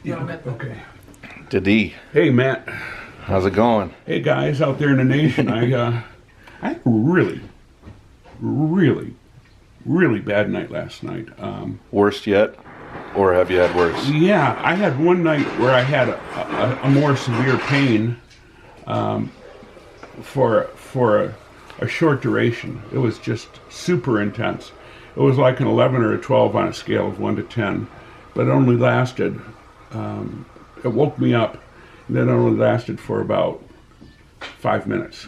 Yeah, okay. Didi. Hey, Matt. How's it going? Hey, guys out there in the nation. I had a really bad night last night. Worst yet? Or have you had worse? Yeah, I had one night where I had a more severe pain for a short duration. It was just super intense. It was like an 11 or a 12 on a scale of 1 to 10, but it only lasted, it woke me up, and then it only lasted for about 5 minutes.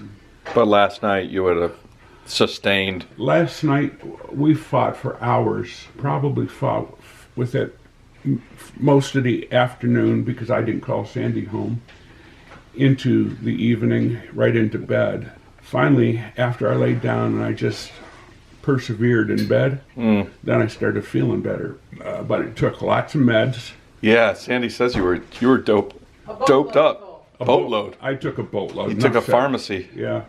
But last night you would have sustained. Last night we fought for hours, probably fought with it most of the afternoon because I didn't call Sandy home, into the evening, right into bed. Finally, after I laid down and I just persevered in bed, then I started feeling better. But it took lots of meds. Yeah, Sandy says you were doped up. A boatload. I took a boatload. You took a pharmacy. Yeah.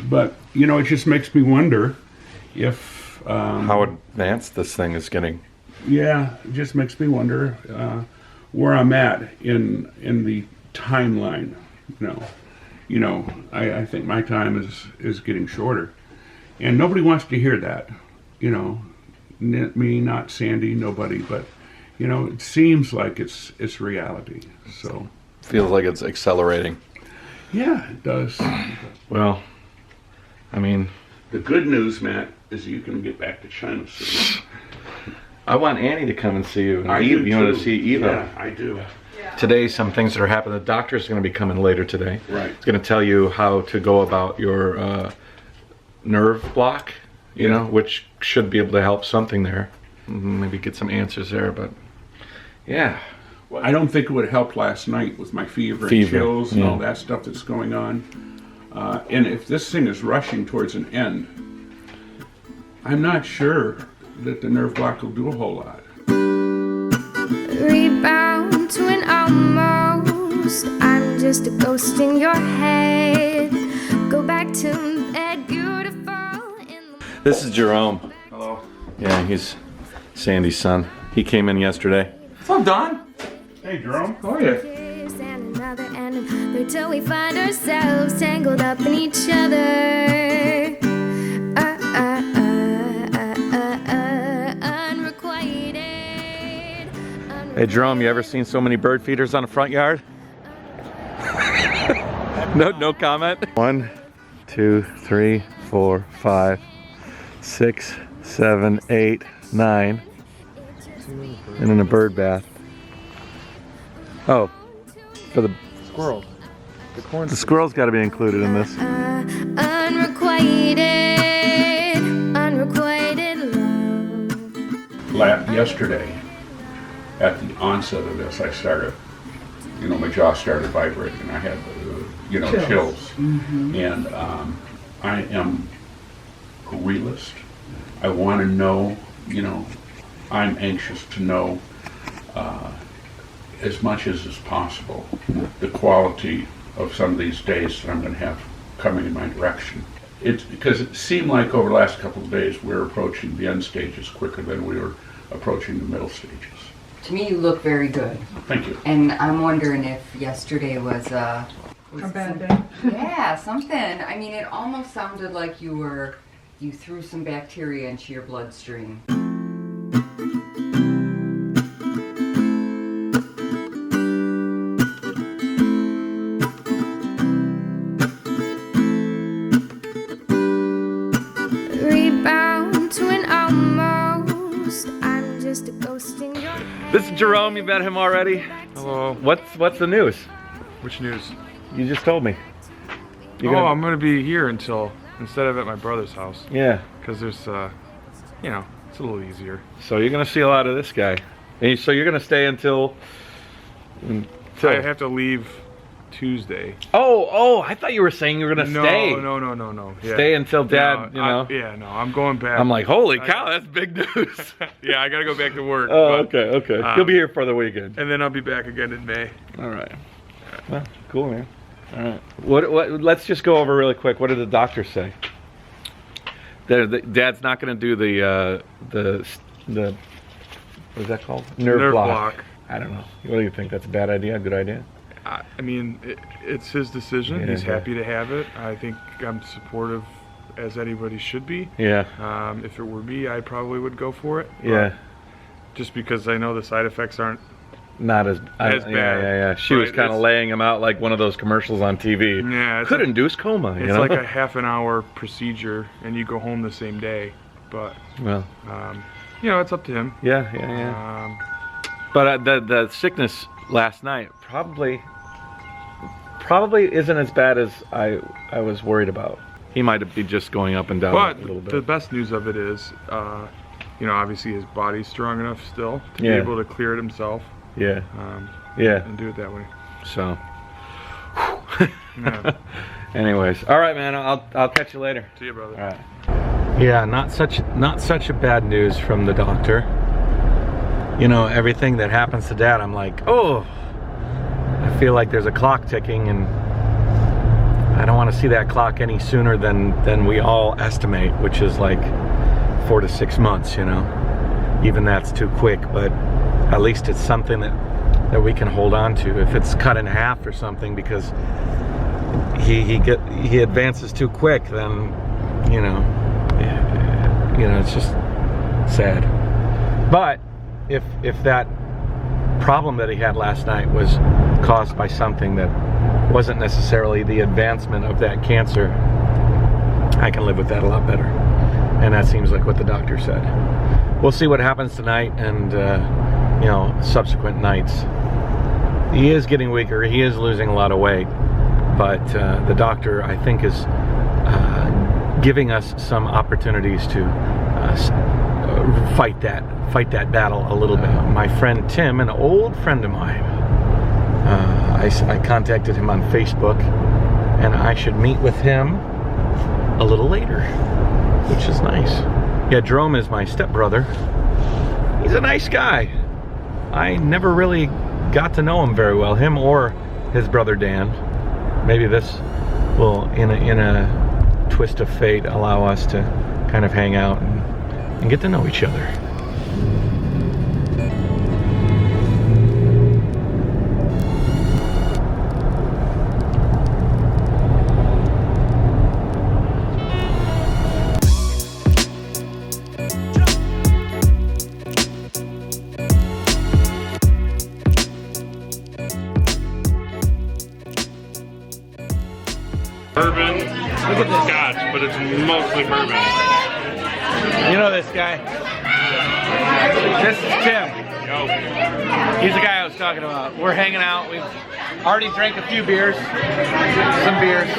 But, you know, it just makes me wonder if... how advanced this thing is getting. Yeah, it just makes me wonder where I'm at in the timeline. You know, I think my time is getting shorter. And nobody wants to hear that, you know, me, not Sandy, nobody, but, you know, it seems like it's reality, so. Feels like it's accelerating. Yeah, it does. Well, I mean. The good news, Matt, is you can get back to China soon. I want Annie to come and see you. I do you want too. to see Eva. Yeah, I do. Today, some things that are happening. The doctor's going to be coming later today. Right. He's going to tell you how to go about your nerve block, you know, which should be able to help something there. Maybe get some answers there, but yeah. Well, I don't think it would have helped last night with my fever and chills and all that stuff that's going on. And if this thing is rushing towards an end, I'm not sure that the nerve block will do a whole lot. Rebound to an almost. I'm just a ghost in your head. Go back to bed, beautiful. This is Jerome. Hello. Yeah, he's Sandy's son. He came in yesterday. What's up, Don? Hey, Jerome. How are you? And another till we find ourselves tangled up in each other. Unrequited. Hey, Jerome, you ever seen so many bird feeders on the front yard? No comment? 1, 2, 3, 4, 5, 6, 7, 8, 9. And then a bird bath. Oh, for the Squirrels. The corn. The squirrel's got to be included in this. Unrequited love. Yesterday, at the onset of this, I started, you know, my jaw started vibrating. I had, you know, chills. And I am a realist. I want to know, you know, I'm anxious to know as much as is possible the quality of some of these days that I'm going to have coming in my direction. It's because it seemed like over the last couple of days we're approaching the end stages quicker than we were approaching the middle stages. To me, you look very good. Thank you. And I'm wondering if yesterday was a bad day? Yeah, something. I mean, it almost sounded like you threw some bacteria into your bloodstream. Rebound to an almost. I'm just a ghost in your head. This is Jerome. You met him already. Hello. What's the news? Which news? You just told me. I'm gonna be here instead of at my brother's house. Yeah. Because there's, you know, it's a little easier. So you're gonna see a lot of this guy. And so you're gonna stay until. I have to leave Tuesday. Oh! I thought you were saying you were gonna stay. No. Yeah. Stay until Dad. No, you know. I'm going back. I'm like, holy cow, that's big news. Yeah, I gotta go back to work. Oh, okay. You'll be here for the weekend. And then I'll be back again in May. All right. Well, cool, man. All right. What? Let's just go over really quick. What did the doctor say? Dad's not going to do the what is that called? Nerve block. I don't know. What do you think? That's a bad idea? A good idea? I mean, it's his decision. Yeah, He's yeah. happy to have it. I think I'm supportive, as anybody should be. Yeah. If it were me, I probably would go for it. Yeah. Just because I know the side effects aren't Not as bad. Yeah. She was Right, kind of it's- laying him out like one of those commercials on TV. Yeah, it's Could like- induce coma, you It's know? like a half an hour procedure, and you go home the same day. But Well, you know, it's up to him. yeah. But the sickness last night probably isn't as bad as I was worried about. He might be just going up and down But a little bit. the best news of it is, you know, obviously his body's strong enough still to be Yeah. able to clear it himself. Yeah. And do it that way. So. Yeah. Anyways, all right, man. I'll catch you later. See you, brother. All right. Yeah, not such a bad news from the doctor. You know, everything that happens to Dad, I'm like, oh, I feel like there's a clock ticking, and I don't want to see that clock any sooner than we all estimate, which is like 4 to 6 months. You know, even that's too quick, but at least it's something that we can hold on to. If it's cut in half or something because he advances too quick, then you know, it's just sad. But if that problem that he had last night was caused by something that wasn't necessarily the advancement of that cancer, I can live with that a lot better. And that seems like what the doctor said. We'll see what happens tonight and you know, subsequent nights. He is getting weaker. He is losing a lot of weight, but the doctor, I think, is giving us some opportunities to fight that battle a little bit. My friend Tim, an old friend of mine, I contacted him on Facebook, and I should meet with him a little later, which is nice. Yeah, Jerome is my stepbrother. He's a nice guy. I never really got to know him very well, him or his brother Dan. Maybe this will, in a twist of fate, allow us to kind of hang out and get to know each other. Bourbon, Scotch, but it's mostly bourbon. You know this guy? This is Tim. Yo. He's the guy I was talking about. We're hanging out. We've already drank a few beers. Some beers.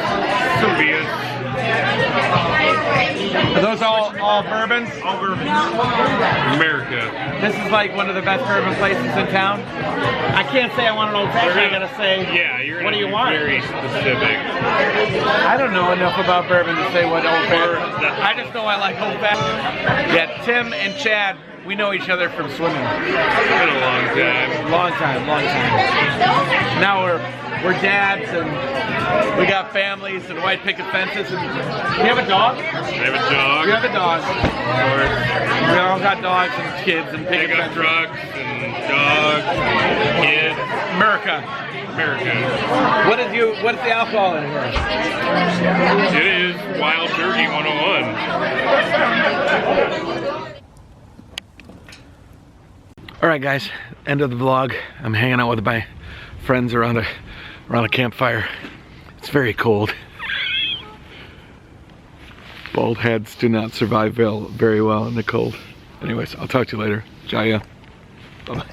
Are those all bourbons? All bourbon. America. This is like one of the best bourbon places in town. I can't say I want an old fashioned. I gotta say, Yeah, you're what do you want? Very specific. I don't know enough about bourbon to say what old fashioned. I just know I like old fashioned. Yeah, Tim and Chad, we know each other from swimming. It's been a long time. Long time. Now we're dads and we got families and white picket fences. And you have a dog? I have a dog. You have a dog. We all got dogs and kids and I picket got fences. trucks and dogs and kids. America. What's the alcohol in here? It is Wild Turkey 101. All right, guys, end of the vlog. I'm hanging out with my friends around a campfire. It's very cold. Bald heads do not survive very well in the cold. Anyways, I'll talk to you later. Jayoe. Bye-bye.